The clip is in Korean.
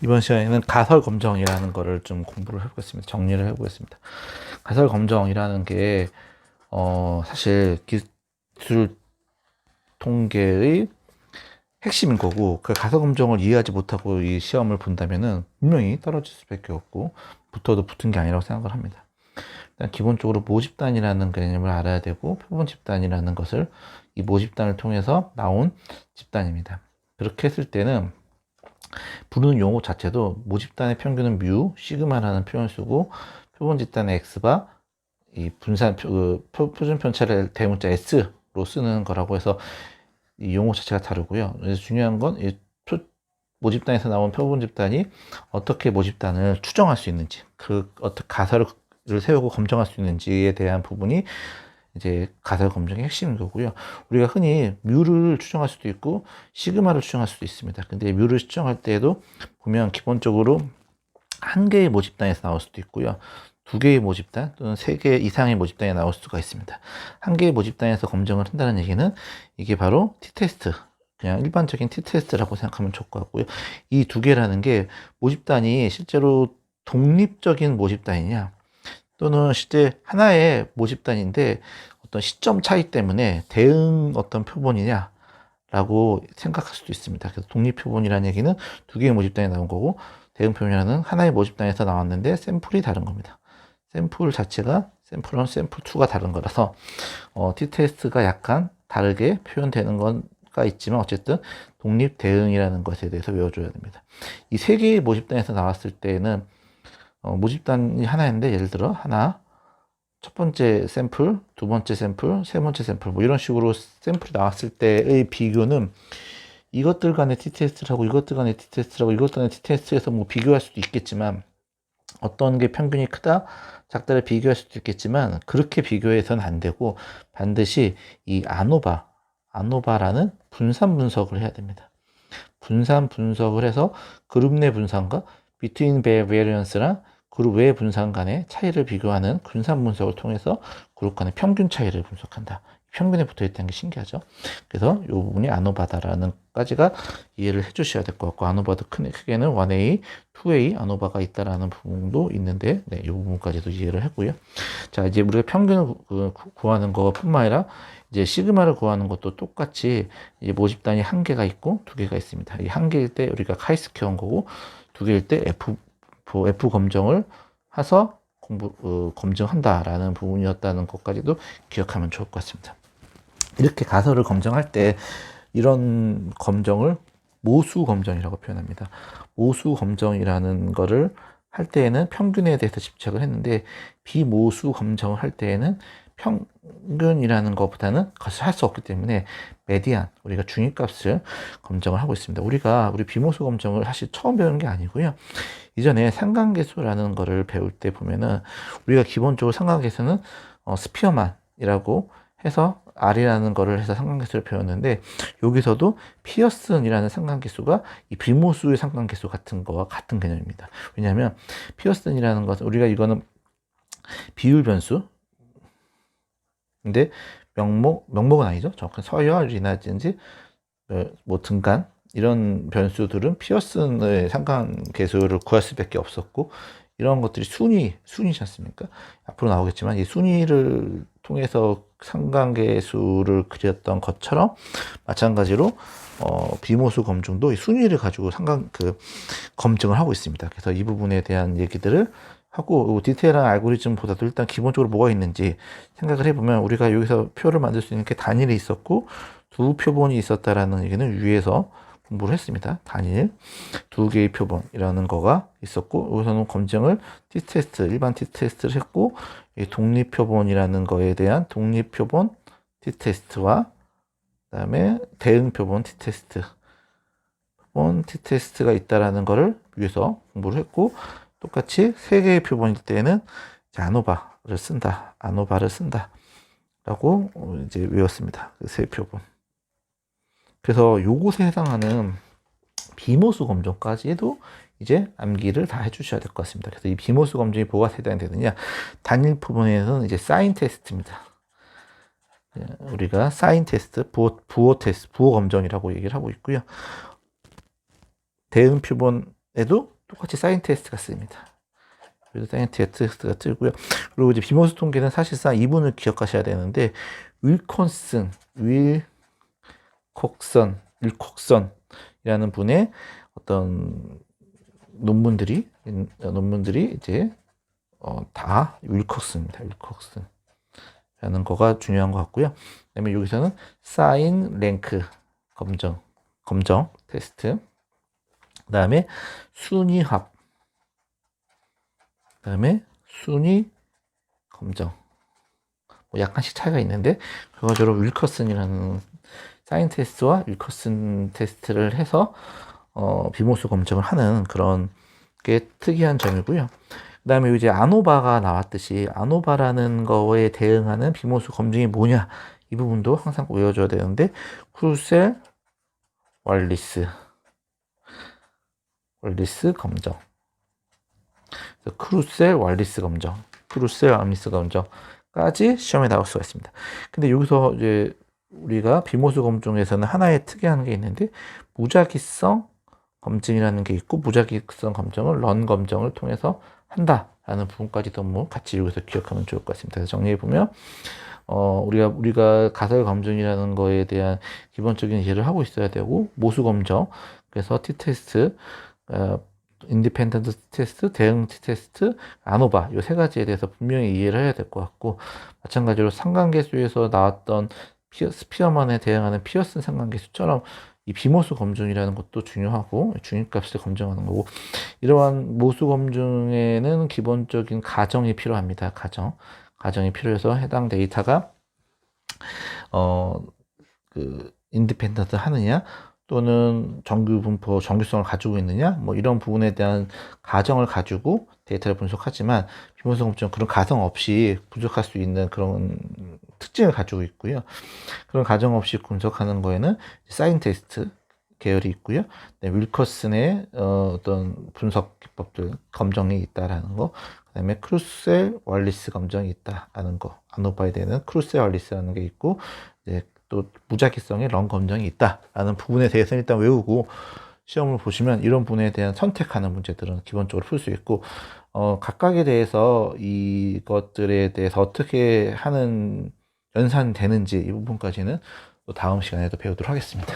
이번 시간에는 가설 검정이라는 거를 좀 공부를 해보겠습니다. 정리를 해보겠습니다. 가설 검정이라는 게 사실 기술 통계의 핵심인 거고, 그 가설 검정을 이해하지 못하고 이 시험을 본다면은 분명히 떨어질 수밖에 없고, 붙어도 붙은 게 아니라고 생각을 합니다. 일단 기본적으로 모집단이라는 개념을 알아야 되고, 표본 집단이라는 것을 이 모집단을 통해서 나온 집단입니다. 그렇게 했을 때는 부르는 용어 자체도 모집단의 평균은 뮤, 시그마라는 표현을 쓰고, 표본 집단의 x바, 이 분산 표준 편차를 대문자 s로 쓰는 거라고 해서 이 용어 자체가 다르고요. 그래서 중요한 건 이 모집단에서 나온 표본 집단이 어떻게 모집단을 추정할 수 있는지, 그 어떻게 가설을 세우고 검증할 수 있는지에 대한 부분이 이제 가설 검증의 핵심인 거고요. 우리가 흔히 뮤를 추정할 수도 있고 시그마를 추정할 수도 있습니다. 근데 뮤를 추정할 때에도 보면 기본적으로 한 개의 모집단에서 나올 수도 있고요. 두 개의 모집단 또는 세 개 이상의 모집단이 나올 수가 있습니다. 한 개의 모집단에서 검증을 한다는 얘기는 이게 바로 t-테스트, 그냥 일반적인 t-테스트라고 생각하면 좋을 것 같고요. 이 두 개라는 게 모집단이 실제로 독립적인 모집단이냐, 또는 실제 하나의 모집단인데 어떤 시점 차이 때문에 대응 어떤 표본이냐 라고 생각할 수도 있습니다. 그래서 독립표본이라는 얘기는 두 개의 모집단이 나온 거고, 대응 표본이라는 하나의 모집단에서 나왔는데 샘플이 다른 겁니다. 샘플 자체가 샘플 1, 샘플 2가 다른 거라서 t-테스트가 약간 다르게 표현되는 건가 있지만, 어쨌든 독립 대응이라는 것에 대해서 외워줘야 됩니다. 이 세 개의 모집단에서 나왔을 때는 모집단이 하나인데, 예를 들어 하나, 첫 번째 샘플, 두 번째 샘플, 세 번째 샘플, 뭐 이런 식으로 샘플이 나왔을 때의 비교는 이것들 간의 t-테스트를 하고 이것들 간의 t-테스트를 하고 이것들 간의 t-테스트에서 뭐 비교할 수도 있겠지만, 어떤 게 평균이 크다, 작다를 비교할 수도 있겠지만, 그렇게 비교해서는 안 되고 반드시 이 아노바라는 분산 분석을 해야 됩니다. 분산 분석을 해서 그룹 내 분산과 between variance랑 그룹 외 분산 간의 차이를 비교하는 분산 분석을 통해서 그룹 간의 평균 차이를 분석한다. 평균에 붙어 있다는 게 신기하죠. 그래서 이 부분이 아노바다라는 까지가 이해를 해 주셔야 될 것 같고, 아노바도 크게는 1A, 2A 아노바가 있다라는 부분도 있는데, 네, 이 부분까지도 이해를 했고요. 자, 이제 우리가 평균을 구하는 것뿐만 아니라 이제 시그마를 구하는 것도 똑같이 이제 모집단이 한 개가 있고 두 개가 있습니다. 이 한 개일 때 우리가 카이스케어한 거고, 두 개일 때 F 검정을 해서 검증한다라는 부분이었다는 것까지도 기억하면 좋을 것 같습니다. 이렇게 가설을 검증할 때 이런 검정을 모수 검정이라고 표현합니다. 모수 검정이라는 거를 할 때에는 평균에 대해서 집착을 했는데, 비모수 검정을 할 때에는 평균이라는 것보다는 그것을 할 수 없기 때문에 메디안, 우리가 중위값을 검정을 하고 있습니다. 우리 비모수 검정을 사실 처음 배우는 게 아니고요. 이전에 상관계수라는 거를 배울 때 보면은 우리가 기본적으로 상관계수는 스피어만이라고 해서 R이라는 거를 해서 상관계수를 배웠는데, 여기서도 피어슨이라는 상관계수가 이 비모수의 상관계수 같은 거와 같은 개념입니다. 왜냐하면 피어슨이라는 것은 우리가 이거는 비율 변수, 근데 명목은 아니죠. 정확한 서열이라든지 뭐 등간 이런 변수들은 피어슨의 상관계수를 구할 수밖에 없었고, 이런 것들이 순위지 않습니까? 앞으로 나오겠지만 이 순위를 통해서 상관계수를 그렸던 것처럼 마찬가지로 비모수 검증도 이 순위를 가지고 검증을 하고 있습니다. 그래서 이 부분에 대한 얘기들을 하고, 디테일한 알고리즘보다도 일단 기본적으로 뭐가 있는지 생각을 해보면, 우리가 여기서 표를 만들 수 있는 게 단일이 있었고 두 표본이 있었다라는 얘기는 위에서 공부를 했습니다. 단일 두 개의 표본이라는 거가 있었고, 여기서는 검증을 일반 t-테스트를 했고, 독립 표본이라는 거에 대한 독립 표본 t-테스트와 그다음에 대응 표본 t-테스트가 있다라는 거를 위해서 공부를 했고, 똑같이 세 개의 표본일 때는 아노바를 쓴다라고 이제 외웠습니다. 세 표본. 그래서 요것에 해당하는 비모수 검정까지도 이제 암기를 다 해주셔야 될 것 같습니다. 그래서 이 비모수 검증이 뭐가 해당이 되느냐, 단일 표본에서는 이제 사인 테스트입니다. 우리가 사인 테스트, 부호 검정이라고 얘기를 하고 있고요. 대응 표본에 에도 똑같이 사인 테스트가 쓰입니다. 그래서 사인 테스트가 뜨고요. 그리고 이제 비모스 통계는 사실상 이분을 기억하셔야 되는데, 윌콕선이라는 분의 어떤 논문들이 이제 다 윌콕슨입니다. 윌콕슨라는 거가 중요한 것 같고요. 그다음에 여기서는 사인 랭크 검정 테스트, 그다음에 순위합, 그다음에 순위 검정, 뭐 약간씩 차이가 있는데 결과적으로 윌커슨이라는 사인 테스트와 윌커슨 테스트를 해서 비모스 검정을 하는 그런 게 특이한 점이고요. 그 다음에 이제 아노바가 나왔듯이 아노바라는 거에 대응하는 비모스 검증이 뭐냐, 이 부분도 항상 외워줘야 되는데, 크루셀 왈리스 검정, 크루셀 왈리스 검정까지 시험에 나올 수가 있습니다. 근데 여기서 이제 우리가 비모스 검증에서는 하나의 특이한 게 있는데, 무작위성 검증이라는 게 있고, 무작위성 검증을 런 검정을 통해서 한다라는 부분까지도 뭐 같이 여기서 기억하면 좋을 것 같습니다. 그래서 정리해 보면 우리가 가설 검증이라는 거에 대한 기본적인 이해를 하고 있어야 되고, 모수 검정, 그래서 t-테스트, 인디펜던트 테스트, 대응 t-테스트, 아노바, 이 세 가지에 대해서 분명히 이해를 해야 될 것 같고, 마찬가지로 상관계수에서 나왔던 스피어먼에 대응하는 피어슨 상관계수처럼 이 비모수 검증이라는 것도 중요하고, 중위값을 검증하는 거고, 이러한 모수 검증에는 기본적인 가정이 필요합니다. 가정이 필요해서 해당 데이터가 인디펜던트 하느냐, 또는 정규성을 가지고 있느냐, 뭐 이런 부분에 대한 가정을 가지고 데이터를 분석하지만, 비모수 검증은 그런 가정 없이 분석할 수 있는 그런 특징을 가지고 있고요. 그런 가정 없이 분석하는 거에는 사인 테스트 계열이 있고요. 네, 윌커슨의 어떤 분석 기법들, 검정이 있다라는 거, 그다음에 크루셀 왈리스 검정이 있다라는 거, 아노바에 대한 크루셀 왈리스라는 게 있고, 네, 또 무작위성의 런 검정이 있다라는 부분에 대해서는 일단 외우고, 시험을 보시면 이런 부분에 대한 선택하는 문제들은 기본적으로 풀 수 있고, 각각에 대해서 이것들에 대해서 어떻게 하는 연산되는지, 이 부분까지는 또 다음 시간에도 배우도록 하겠습니다.